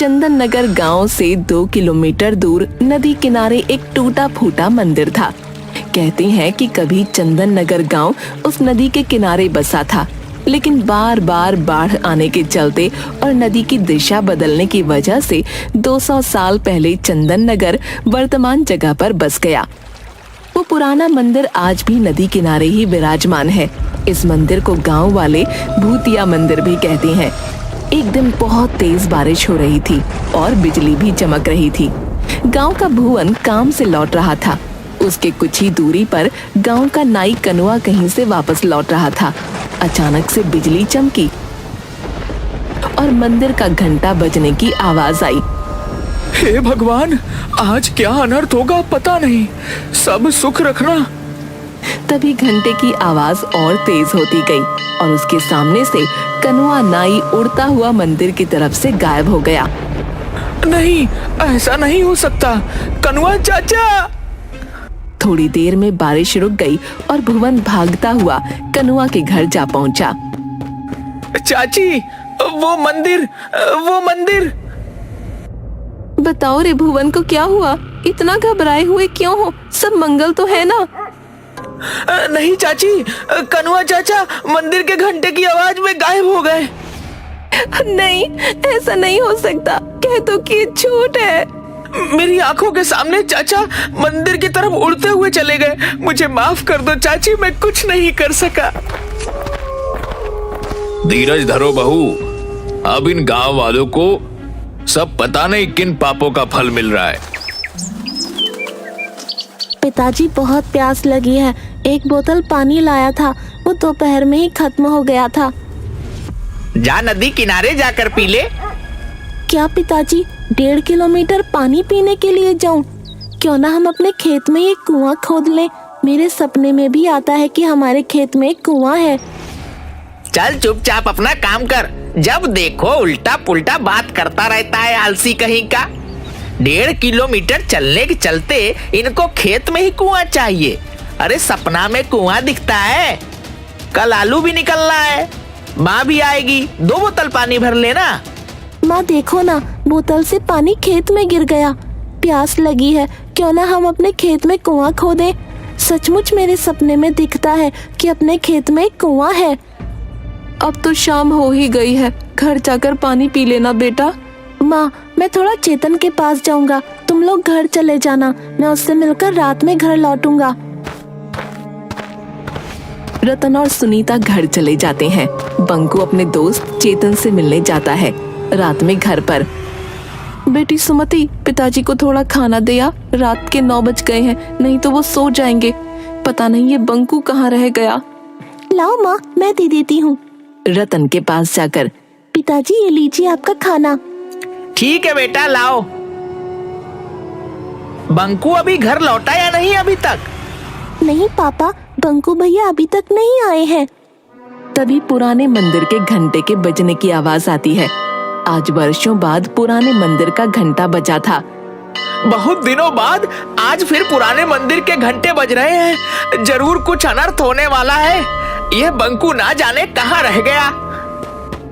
चंदन नगर गांव से 2 किलोमीटर दूर नदी किनारे एक टूटा फूटा मंदिर था। कहते हैं कि कभी चंदन नगर गांव उस नदी के किनारे बसा था, लेकिन बार बार बाढ़ आने के चलते और नदी की दिशा बदलने की वजह से 200 साल पहले चंदन नगर वर्तमान जगह पर बस गया। वो पुराना मंदिर आज भी नदी किनारे ही विराजमान है। इस मंदिर को गांव वाले भूतिया मंदिर भी कहते हैं। एक दिन बहुत तेज बारिश हो रही थी और बिजली भी चमक रही थी। गांव का भुवन काम से लौट रहा था। उसके कुछ ही दूरी पर गांव का नाई कनुआ कहीं से वापस लौट रहा था। अचानक से बिजली चमकी और मंदिर का घंटा बजने की आवाज आई। हे भगवान, आज क्या अनर्थ होगा पता नहीं, सब सुख रखना। तभी घंटे की आवाज और तेज होती गई और उसके सामने से कनुआ नाई उड़ता हुआ मंदिर की तरफ से गायब हो गया। नहीं, ऐसा नहीं हो सकता, कनुआ चाचा। थोड़ी देर में बारिश रुक गई और भुवन भागता हुआ कनुआ के घर जा पहुंचा। चाची, वो मंदिर। बताओ रे भुवन को क्या हुआ? इतना घबराए हुए क्यों हो? सब मंगल तो है ना? नहीं चाची, कनुआ चाचा मंदिर के घंटे की आवाज में गायब हो गए। नहीं, ऐसा नहीं हो सकता। कह दो कि ये झूठ है। मेरी आंखों के सामने चाचा मंदिर की तरफ उड़ते हुए चले गए। मुझे माफ कर दो चाची, मैं कुछ नहीं कर सका। धीरज धरो बहू, अब इन गांव वालों को सब पता नहीं किन पापों का फल मिल रहा है। पिताजी, बहुत प्यास लगी है। एक बोतल पानी लाया था, वो दोपहर में ही खत्म हो गया था। जा नदी किनारे जाकर पी ले। क्या पिताजी, 1.5 किलोमीटर पानी पीने के लिए जाऊं? क्यों ना हम अपने खेत में एक कुआं खोद लें। मेरे सपने में भी आता है कि हमारे खेत में एक कुआं है। चल चुपचाप अपना काम कर, जब देखो उल्टा पुल्टा बात करता रहता है, आलसी कहीं का। 1.5 किलोमीटर चलने के चलते इनको खेत में ही कुआं चाहिए। अरे सपना में कुआं दिखता है? कल आलू भी निकलना है, माँ भी आएगी, 2 बोतल पानी भर लेना। माँ देखो ना, बोतल से पानी खेत में गिर गया। प्यास लगी है, क्यों ना हम अपने खेत में कुआं खोदें। सचमुच मेरे सपने में दिखता है कि अपने खेत में एक कुआं है। अब तो शाम हो ही गई है, घर जाकर पानी पी लेना बेटा। माँ, मैं थोड़ा चेतन के पास जाऊंगा, तुम लोग घर चले जाना। मैं उससे मिलकर रात में घर लौटूंगा। रतन और सुनीता घर चले जाते हैं। बंकू अपने दोस्त चेतन से मिलने जाता है। रात में घर पर, बेटी सुमति, पिताजी को थोड़ा खाना दे आ। रात के 9 बज गए हैं, नहीं तो वो सो जाएंगे। पता नहीं ये बंकू कहाँ रह गया। लाओ माँ, मैं दे देती हूँ। रतन के पास जाकर, पिताजी ये लीजिए आपका खाना। ठीक है बेटा, लाओ। बंकू अभी घर लौटा या नहीं अभी तक? नहीं पापा, बंकू भैया अभी तक नहीं आए हैं। तभी पुराने मंदिर के घंटे के बजने की आवाज आती है। आज वर्षों बाद पुराने मंदिर का घंटा बजा था। बहुत दिनों बाद आज फिर पुराने मंदिर के घंटे बज रहे हैं। जरूर कुछ अनर्थ होने वाला है। यह बंकू ना जाने कहाँ रह गया।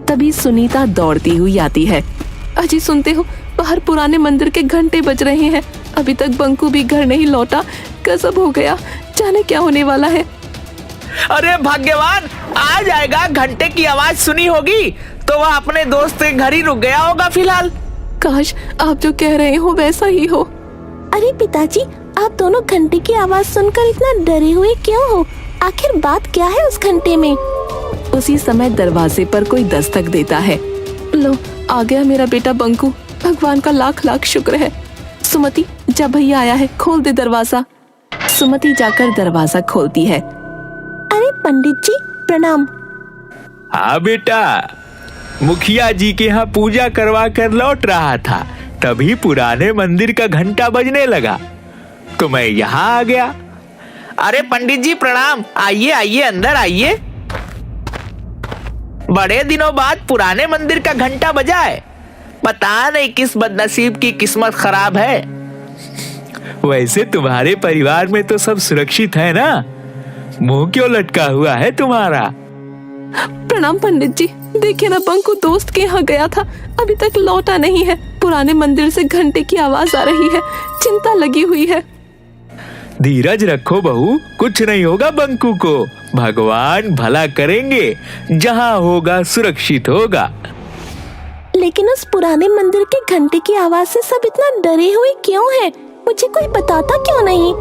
तभी सुनीता दौड़ती हुई आती है। अजी सुनते हो, बाहर पुराने मंदिर के घंटे बज रहे हैं। अभी तक बंकू भी घर नहीं लौटा। गजब हो गया, जाने क्या होने वाला है। अरे भाग्यवान, आ जाएगा। घंटे की आवाज सुनी होगी तो वह अपने दोस्त के घर ही रुक गया होगा फिलहाल। काश आप जो कह रहे हो वैसा ही हो। अरे पिताजी, आप दोनों घंटे की आवाज सुनकर इतना डरे हुए क्यों हो? आखिर बात क्या है उस घंटे में? उसी समय दरवाजे पर कोई दस्तक देता है। लो, आ गया मेरा बेटा बंकू। भगवान का लाख लाख शुक्र है। सुमति, जब भैया आया है, खोल दे दरवाजा। सुमति जाकर दरवाजा खोलती है। अरे पंडित जी, प्रणाम। हाँ बेटा, मुखिया जी के यहाँ पूजा करवा कर लौट रहा था, तभी पुराने मंदिर का घंटा बजने लगा तो मैं यहाँ आ गया। अरे पंडित जी प्रणाम, आइए आइए, अंदर आइए। बड़े दिनों बाद पुराने मंदिर का घंटा बजा है। पता नहीं किस बदनसीब की किस्मत खराब है। वैसे तुम्हारे परिवार में तो सब सुरक्षित है ना? मुंह क्यों लटका हुआ है तुम्हारा? प्रणाम पंडित जी। देखिए ना, बंकू दोस्त के यहाँ गया था, अभी तक लौटा नहीं है। पुराने मंदिर से घंटे की आवाज आ रही है। चिंता लगी हुई है। धीरज रखो बहू, कुछ नहीं होगा बंकू को। भगवान भला करेंगे, जहाँ होगा सुरक्षित होगा। लेकिन उस पुराने मंदिर के घंटे की आवाज से सब इतना डरे हुए क्यों हैं? मुझे कोई बताता क्यों नहीं?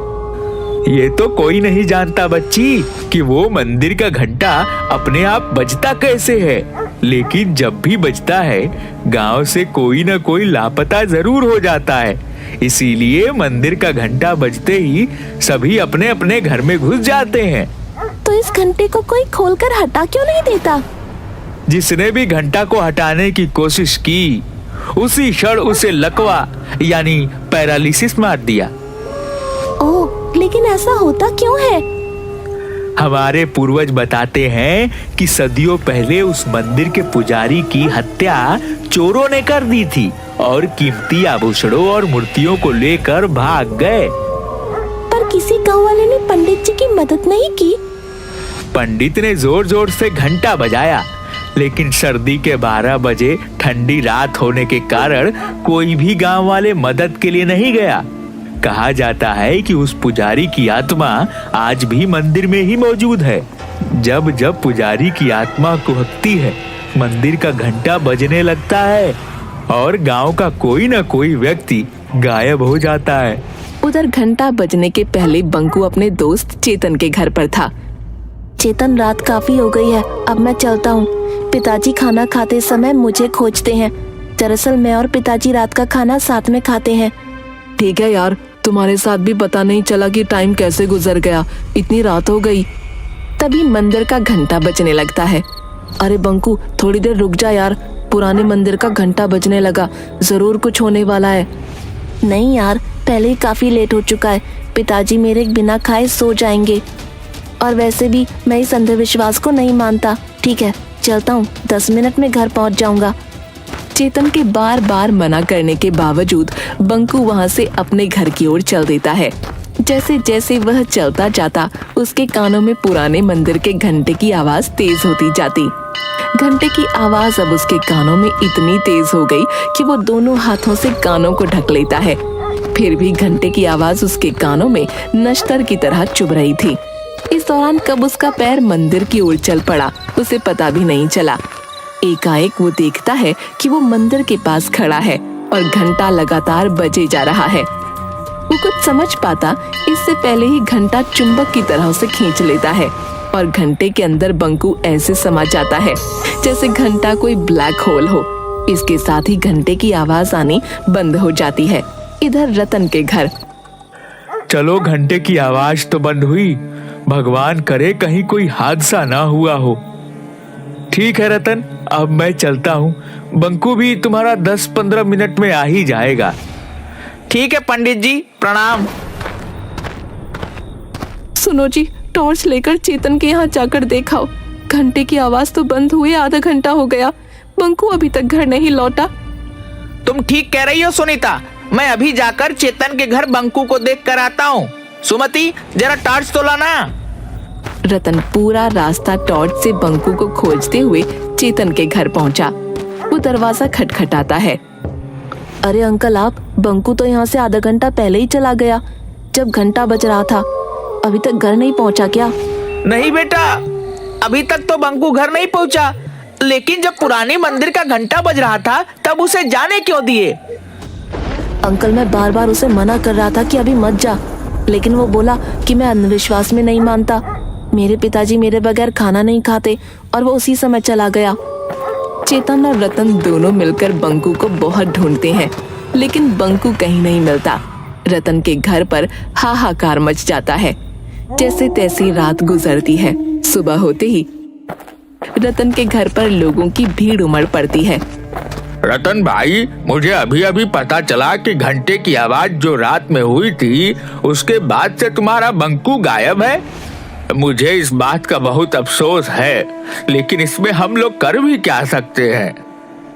ये तो कोई नहीं जानता बच्ची कि वो मंदिर का घंटा अपने आप बजता कैसे है, लेकिन जब भी बजता है गांव से कोई न कोई लापता जरूर हो जाता है। इसीलिए मंदिर का घंटा बजते ही सभी अपने अपने घर में घुस जाते हैं। तो इस घंटे को कोई खोलकर हटा क्यों नहीं देता? जिसने भी घंटा को हटाने की कोशिश की उसी क्षण उसे लकवा यानी पैरालिसिस मार दिया। ओह, लेकिन ऐसा होता क्यों है? हमारे पूर्वज बताते हैं कि सदियों पहले उस मंदिर के पुजारी की हत्या चोरों ने कर दी थी और कीमती आभूषणों और मूर्तियों को लेकर भाग गए। पर किसी गांव वाले ने पंडित जी की मदद नहीं की? पंडित ने जोर जोर से घंटा बजाया, लेकिन सर्दी के 12 बजे ठंडी रात होने के कारण कोई भी गांव वाले मदद के लिए नहीं गया। कहा जाता है कि उस पुजारी की आत्मा आज भी मंदिर में ही मौजूद है। जब जब पुजारी की आत्मा कुहकती है, मंदिर का घंटा बजने लगता है और गांव का कोई न कोई व्यक्ति गायब हो जाता है। उधर घंटा बजने के पहले बंकू अपने दोस्त चेतन के घर पर था। चेतन, रात काफी हो गई है, अब मैं चलता हूँ। पिताजी खाना खाते समय मुझे खोजते हैं। दरअसल मैं और पिताजी रात का खाना साथ में खाते हैं। ठीक है यार, तुम्हारे साथ भी पता नहीं चला कि टाइम कैसे गुजर गया, इतनी रात हो गई। तभी मंदिर का घंटा बजने लगता है। अरे बंकू, थोड़ी देर रुक जा यार, पुराने मंदिर का घंटा बजने लगा, जरूर कुछ होने वाला है। नहीं यार, पहले ही काफी लेट हो चुका है। पिताजी मेरे बिना खाए सो जाएंगे, और वैसे भी मैं इस अंधविश्वास को नहीं मानता। ठीक है, चलता हूँ, 10 मिनट में घर पहुँच जाऊंगा। चेतन के बार बार मना करने के बावजूद बंकू वहां से अपने घर की ओर चल देता है। जैसे जैसे वह चलता जाता, उसके कानों में पुराने मंदिर के घंटे की आवाज तेज होती जाती। घंटे की आवाज अब उसके कानों में इतनी तेज हो गई कि वो दोनों हाथों से कानों को ढक लेता है। फिर भी घंटे की आवाज उसके कानों में नश्तर की तरह चुभ रही थी। इस दौरान कब उसका पैर मंदिर की ओर चल पड़ा, उसे पता भी नहीं चला। एकाएक वो देखता है कि वो मंदिर के पास खड़ा है और घंटा लगातार बजे जा रहा है। वो कुछ समझ पाता इससे पहले ही घंटा चुंबक की तरह उसे खींच लेता है और घंटे के अंदर बंकू ऐसे समा जाता है जैसे घंटा कोई ब्लैक होल हो। इसके साथ ही घंटे की आवाज आनी बंद हो जाती है। इधर रतन के घर। चलो, घंटे की आवाज तो बंद हुई, भगवान करे कहीं कोई हादसा ना हुआ हो। ठीक है रतन, अब मैं चलता हूँ। बंकू भी तुम्हारा 10-15 मिनट में आ ही जाएगा। ठीक है पंडित जी, प्रणाम। सुनो जी, टॉर्च लेकर चेतन के यहाँ जाकर देखाओ। घंटे की आवाज तो बंद हुए आधा घंटा हो गया, बंकू अभी तक घर नहीं लौटा। तुम ठीक कह रही हो सुनीता, मैं अभी जाकर चेतन के घर बंकू को देख कर आता हूँ। सुमति, जरा टॉर्च तो लाना। रतन पूरा रास्ता टॉर्च से बंकू को खोजते हुए चेतन के घर पहुंचा। वो दरवाजा खटखटाता है। अरे अंकल, आप, बंकू तो यहाँ से आधा घंटा पहले ही चला गया, जब घंटा बज रहा था। अभी तक घर नहीं पहुँचा क्या? नहीं बेटा, अभी तक तो बंकू घर नहीं पहुँचा, लेकिन जब पुराने मंदिर का घंटा बज रहा था तब उसे जाने क्यों दिए? अंकल, मैं बार बार उसे मना कर रहा था कि अभी मत जा, लेकिन वो बोला कि मैं अंधविश्वास में नहीं मानता। मेरे पिताजी मेरे बगैर खाना नहीं खाते और वो उसी समय चला गया। चेतन और रतन दोनों मिलकर बंकू को बहुत ढूंढते हैं, लेकिन बंकू कहीं नहीं मिलता। रतन के घर पर हाहाकार मच जाता है। जैसे तैसे रात गुजरती है। सुबह होते ही रतन के घर पर लोगों की भीड़ उमड़ पड़ती है। रतन भाई, मुझे अभी अभी पता चला कि घंटे की आवाज जो रात में हुई थी उसके बाद से तुम्हारा बंकू गायब है। मुझे इस बात का बहुत अफसोस है, लेकिन इसमें हम लोग कर भी क्या सकते हैं।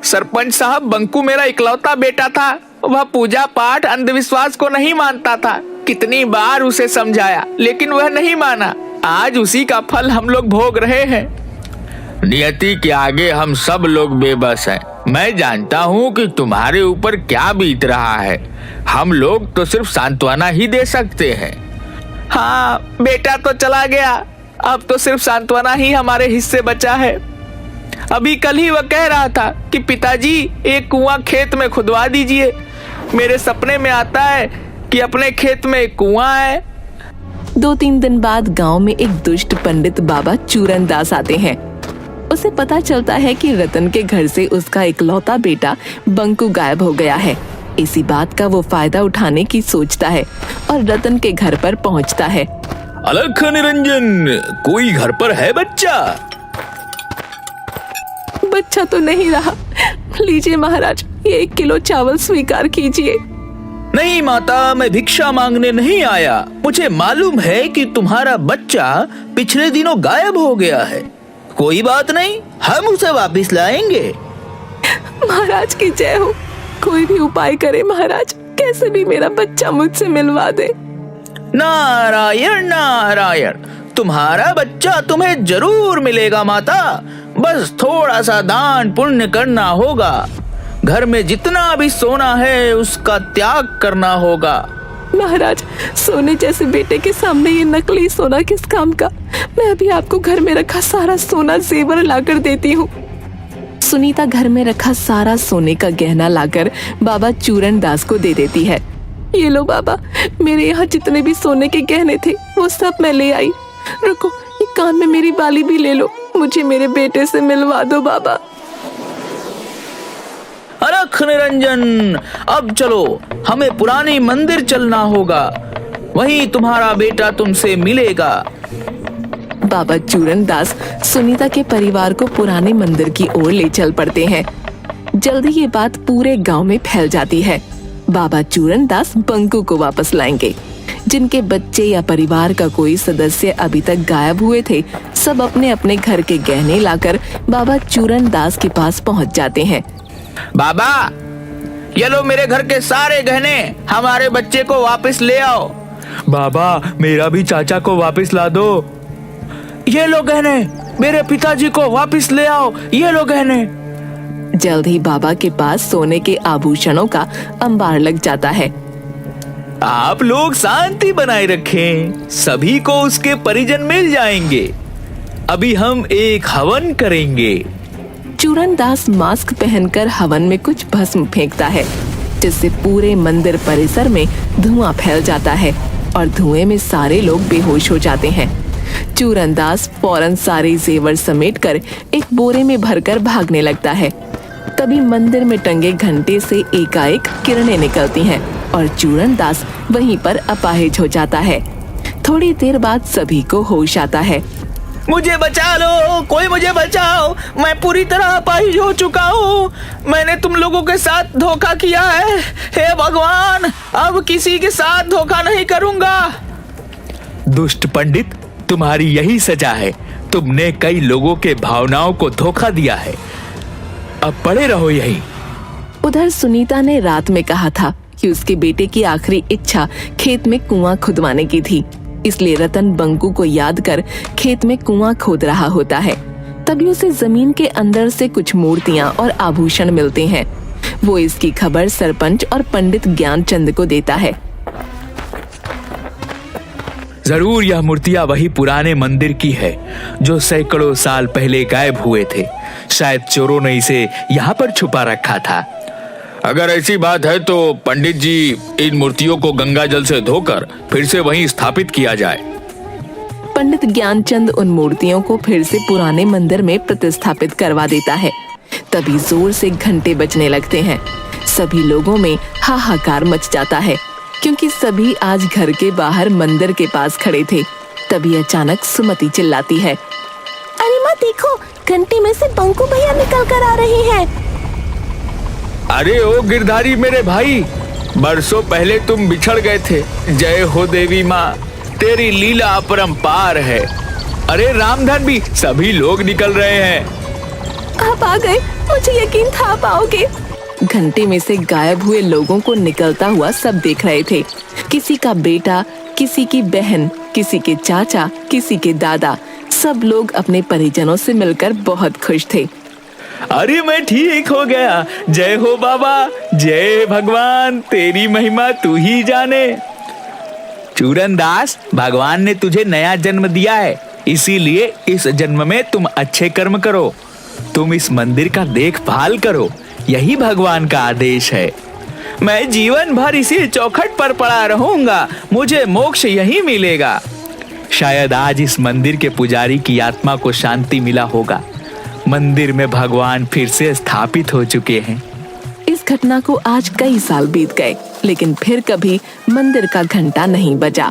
सरपंच साहब, बंकू मेरा इकलौता बेटा था। वह पूजा पाठ अंधविश्वास को नहीं मानता था। कितनी बार उसे समझाया, लेकिन वह नहीं माना। आज उसी का फल हम लोग भोग रहे हैं। नियति के आगे हम सब लोग बेबस हैं। मैं जानता हूँ कि तुम्हारे ऊपर क्या बीत रहा है। हम लोग तो सिर्फ सांत्वना ही दे सकते हैं। हाँ, बेटा तो चला गया, अब तो सिर्फ सांत्वना ही हमारे हिस्से बचा है। अभी कल ही वह कह रहा था कि पिताजी एक कुआं खेत में खुदवा दीजिए। मेरे सपने में आता है कि अपने खेत में एक कुआं है। 2-3 दिन बाद गांव में एक दुष्ट पंडित बाबा चूरन दास आते हैं। उसे पता चलता है कि रतन के घर से उसका इकलौता बेटा बंकू गायब हो गया है। इसी बात का वो फायदा उठाने की सोचता है और रतन के घर पर पहुंचता है। अलख निरंजन, कोई घर पर है बच्चा? बच्चा तो नहीं रहा। लीजिए महाराज, ये 1 किलो चावल स्वीकार कीजिए। नहीं माता, मैं भिक्षा मांगने नहीं आया। मुझे मालूम है कि तुम्हारा बच्चा पिछले दिनों गायब हो गया है। कोई बात नहीं, हम उसे वापस लाएंगे। महाराज की जय हो। कोई भी उपाय करे महाराज, कैसे भी मेरा बच्चा मुझसे मिलवा दे। नारायण नारायण, तुम्हारा बच्चा तुम्हें जरूर मिलेगा माता। बस थोड़ा सा दान पुण्य करना होगा। घर में जितना भी सोना है उसका त्याग करना होगा। महाराज, सोने जैसे बेटे के सामने ये नकली सोना किस काम का। मैं अभी आपको घर में रखा सारा सोना जेवर लाकर देती हूँ। सुनीता घर में रखा सारा सोने का गहना लाकर बाबा चूरन दास को दे देती है। ये लो बाबा, मेरे यहाँ जितने भी सोने के गहने थे वो सब मैं ले आई। रुको, ये कान में मेरी बाली भी ले लो। मुझे मेरे बेटे से मिलवा दो बाबा। अलख निरंजन, अब चलो, हमें पुरानी मंदिर चलना होगा। वहीं तुम्हारा बेटा तुमसे मिलेगा। बाबा चूरन दास सुनीता के परिवार को पुराने मंदिर की ओर ले चल पड़ते हैं। जल्दी ये बात पूरे गांव में फैल जाती है। बाबा चूरन दास बंकू को वापस लाएंगे। जिनके बच्चे या परिवार का कोई सदस्य अभी तक गायब हुए थे, सब अपने अपने घर के गहने लाकर बाबा चूरन दास के पास पहुंच जाते हैं। बाबा, ये लो मेरे घर के सारे गहने, हमारे बच्चे को वापस ले आओ। बाबा, मेरा भी चाचा को वापस ला दो। ये लो गहने, मेरे पिताजी को वापस ले आओ। ये लो गहने। जल्द ही बाबा के पास सोने के आभूषणों का अंबार लग जाता है। आप लोग शांति बनाए रखें, सभी को उसके परिजन मिल जाएंगे। अभी हम एक हवन करेंगे। चूरन दास मास्क पहनकर हवन में कुछ भस्म फेंकता है, जिससे पूरे मंदिर परिसर में धुआं फैल जाता है और धुएं में सारे लोग बेहोश हो जाते हैं। चूरन दास फौरन सारे जेवर समेटकर एक बोरे में भरकर भागने लगता है। तभी मंदिर में टंगे घंटे से एकाएक किरणें निकलती हैं और चूरन दास वहीं पर अपाहिज हो जाता है। थोड़ी देर बाद सभी को होश आता है। मुझे बचा लो, कोई मुझे बचाओ, मैं पूरी तरह अपाहिज हो चुका हूँ। मैंने तुम लोगों के साथ धोखा किया है। हे भगवान, अब किसी के साथ धोखा नहीं करूँगा। दुष्ट पंडित, तुम्हारी यही सजा है। तुमने कई लोगों के भावनाओं को धोखा दिया है। अब पड़े रहो यहीं। उधर सुनीता ने रात में कहा था कि उसके बेटे की आखिरी इच्छा खेत में कुआं खुदवाने की थी, इसलिए रतन बंकू को याद कर खेत में कुआं खोद रहा होता है। तभी उसे जमीन के अंदर से कुछ मूर्तियां और आभूषण मिलते हैं। वो इसकी खबर सरपंच और पंडित ज्ञानचंद को देता है। जरूर यह मूर्तियां वही पुराने मंदिर की है जो सैकड़ों साल पहले गायब हुए थे। शायद चोरों ने इसे यहाँ पर छुपा रखा था। अगर ऐसी बात है तो पंडित जी, इन मूर्तियों को गंगा जल से धोकर फिर से वहीं स्थापित किया जाए। पंडित ज्ञानचंद उन मूर्तियों को फिर से पुराने मंदिर में प्रतिस्थापित करवा देता है। तभी जोर से घंटे बजने लगते हैं। सभी लोगों में हाहाकार मच जाता है, क्योंकि सभी आज घर के बाहर मंदिर के पास खड़े थे। तभी अचानक सुमति चिल्लाती है, अरे माँ देखो, घंटे में से बंकू भैया निकल कर आ रही हैं। अरे ओ गिरधारी मेरे भाई, बरसों पहले तुम बिछड़ गए थे। जय हो देवी माँ, तेरी लीला अपरंपार है। अरे रामधन भी, सभी लोग निकल रहे हैं। आप आ गए, मुझे यकीन था आप आओगे। घंटे में से गायब हुए लोगों को निकलता हुआ सब देख रहे थे। किसी का बेटा, किसी की बहन, किसी के चाचा, किसी के दादा, सब लोग अपने परिजनों से मिलकर बहुत खुश थे। अरे मैं ठीक हो गया। जय हो बाबा, जय भगवान, तेरी महिमा तू ही जाने। चूरनदास, भगवान ने तुझे नया जन्म दिया है, इसीलिए इस जन्म में तुम अच्छे कर्म करो, तुम इस मंदिर का देखभाल करो, यही भगवान का आदेश है। मैं जीवन भर इसी चौखट पर पड़ा रहूंगा, मुझे मोक्ष यही मिलेगा। शायद आज इस मंदिर के पुजारी की आत्मा को शांति मिला होगा। मंदिर में भगवान फिर से स्थापित हो चुके हैं। इस घटना को आज कई साल बीत गए, लेकिन फिर कभी मंदिर का घंटा नहीं बजा।